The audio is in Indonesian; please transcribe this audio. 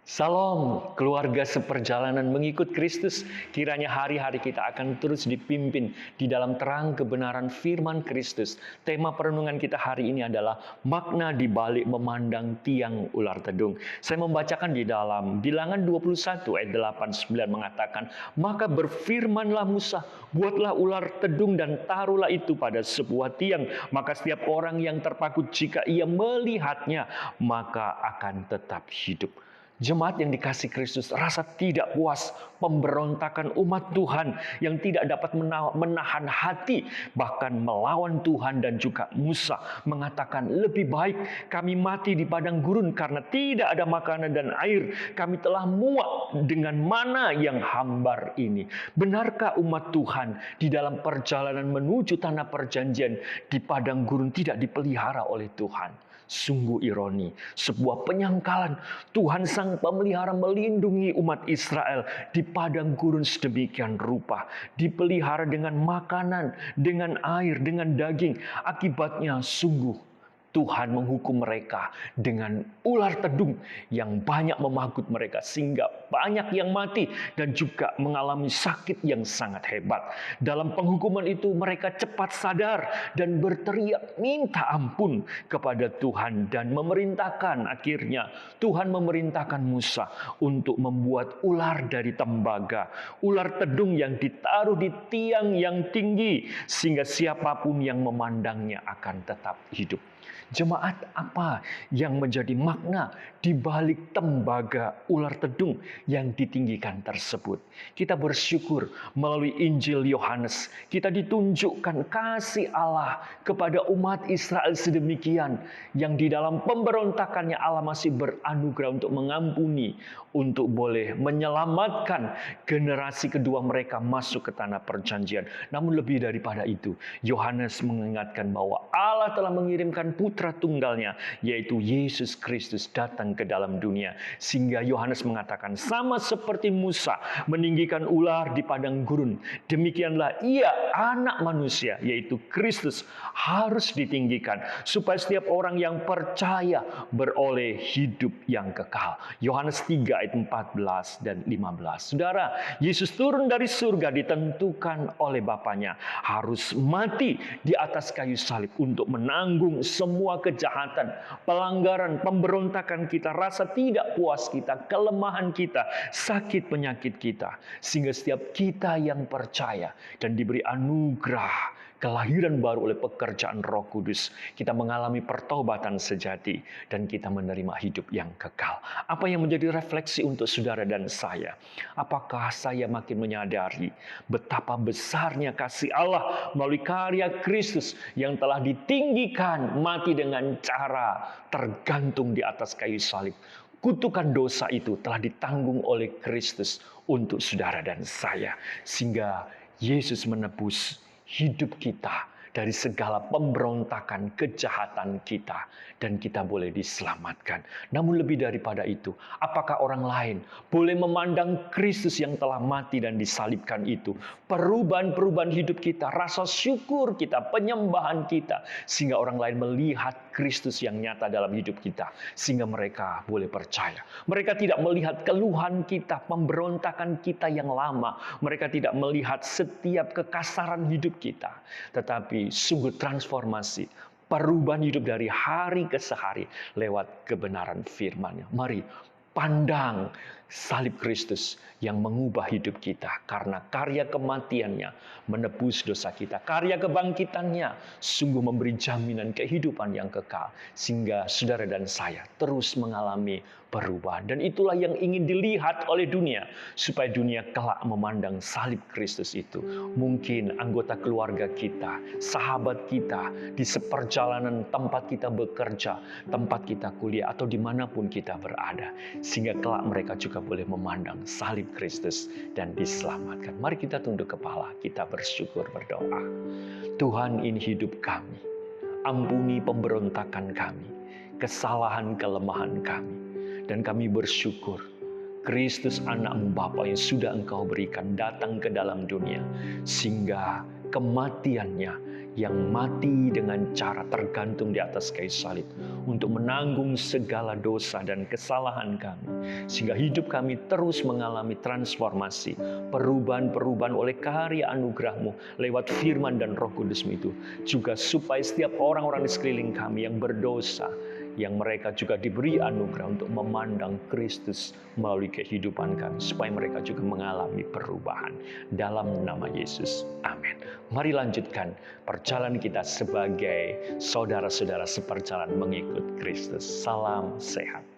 Salam, keluarga seperjalanan mengikut Kristus. Kiranya hari-hari kita akan terus dipimpin di dalam terang kebenaran firman Kristus. Tema perenungan kita hari ini adalah makna di balik memandang tiang ular tedung. Saya membacakan di dalam Bilangan 21 ayat 8-9 mengatakan, "Maka berfirmanlah Musa, buatlah ular tedung dan taruhlah itu pada sebuah tiang. Maka setiap orang yang terpaku jika ia melihatnya, maka akan tetap hidup." Jemaat yang dikasih Kristus, rasa tidak puas, pemberontakan umat Tuhan yang tidak dapat menahan hati, bahkan melawan Tuhan dan juga Musa mengatakan, "Lebih baik kami mati di padang gurun karena tidak ada makanan dan air. Kami telah muak dengan mana yang hambar ini." Benarkah umat Tuhan di dalam perjalanan menuju tanah perjanjian di padang gurun tidak dipelihara oleh Tuhan? Sungguh ironi, sebuah penyangkalan. Tuhan sang pemelihara melindungi umat Israel di padang gurun sedemikian rupa. Dipelihara dengan makanan, dengan air, dengan daging. Akibatnya sungguh Tuhan menghukum mereka dengan ular tedung yang banyak memagut mereka sehingga banyak yang mati dan juga mengalami sakit yang sangat hebat. Dalam penghukuman itu mereka cepat sadar dan berteriak minta ampun kepada Tuhan dan akhirnya Tuhan memerintahkan Musa untuk membuat ular dari tembaga, ular tedung yang ditaruh di tiang yang tinggi sehingga siapapun yang memandangnya akan tetap hidup. Jemaat, apa yang menjadi makna di balik tembaga ular tedung yang ditinggikan tersebut? Kita bersyukur melalui Injil Yohanes, kita ditunjukkan kasih Allah kepada umat Israel sedemikian, yang di dalam pemberontakannya Allah masih beranugerah untuk mengampuni, untuk boleh menyelamatkan generasi kedua mereka masuk ke tanah perjanjian. Namun lebih daripada itu, Yohanes mengingatkan bahwa Allah telah mengirimkan putra tunggalnya, yaitu Yesus Kristus datang ke dalam dunia. Sehingga Yohanes mengatakan, sama seperti Musa meninggikan ular di padang gurun, demikianlah ia anak manusia, yaitu Kristus, harus ditinggikan, supaya setiap orang yang percaya beroleh hidup yang kekal. Yohanes 3 ayat 14 dan 15. Saudara, Yesus turun dari surga ditentukan oleh Bapaknya, harus mati di atas kayu salib untuk menanggung semua kejahatan, pelanggaran, pemberontakan kita, rasa tidak puas kita, kelemahan kita, sakit penyakit kita. Sehingga setiap kita yang percaya dan diberi anugerah kelahiran baru oleh pekerjaan Roh Kudus, kita mengalami pertobatan sejati dan kita menerima hidup yang kekal. Apa yang menjadi refleksi untuk saudara dan saya? Apakah saya makin menyadari betapa besarnya kasih Allah melalui karya Kristus yang telah ditinggikan, mati dengan cara tergantung di atas kayu salib? Kutukan dosa itu telah ditanggung oleh Kristus untuk saudara dan saya, sehingga Yesus menebus hidup kita dari segala pemberontakan, kejahatan kita, dan kita boleh diselamatkan. Namun lebih daripada itu, apakah orang lain boleh memandang Kristus yang telah mati dan disalibkan itu, perubahan-perubahan hidup kita, rasa syukur kita, penyembahan kita, sehingga orang lain melihat Kristus yang nyata dalam hidup kita, sehingga mereka boleh percaya. Mereka tidak melihat keluhan kita, pemberontakan kita yang lama. Mereka tidak melihat setiap kekasaran hidup kita, tetapi sungguh transformasi, perubahan hidup dari hari ke hari lewat kebenaran firman-Nya. Mari pandang salib Kristus yang mengubah hidup kita, karena karya kematiannya menebus dosa kita. Karya kebangkitannya sungguh memberi jaminan kehidupan yang kekal, sehingga saudara dan saya terus mengalami perubahan. Dan itulah yang ingin dilihat oleh dunia, supaya dunia kelak memandang salib Kristus itu. Mungkin anggota keluarga kita, sahabat kita, di seperjalanan tempat kita bekerja, tempat kita kuliah, atau dimanapun kita berada, sehingga kelak mereka juga boleh memandang salib Kristus dan diselamatkan. Mari kita tunduk kepala, kita bersyukur, berdoa. Tuhan, ini hidup kami. Ampuni pemberontakan kami, kesalahan kelemahan kami. Dan kami bersyukur Kristus anak-Mu Bapa yang sudah Engkau berikan datang ke dalam dunia, sehingga kematiannya yang mati dengan cara tergantung di atas kayu salib untuk menanggung segala dosa dan kesalahan kami, sehingga hidup kami terus mengalami transformasi, perubahan-perubahan oleh karya anugerah-Mu lewat firman dan Roh Kudus-Mu itu, juga supaya setiap orang-orang di sekeliling kami yang berdosa, yang mereka juga diberi anugerah untuk memandang Kristus melalui kehidupan kami, supaya mereka juga mengalami perubahan. Dalam nama Yesus, amin. Mari lanjutkan perjalanan kita sebagai saudara-saudara seperjalanan mengikut Kristus. Salam sehat.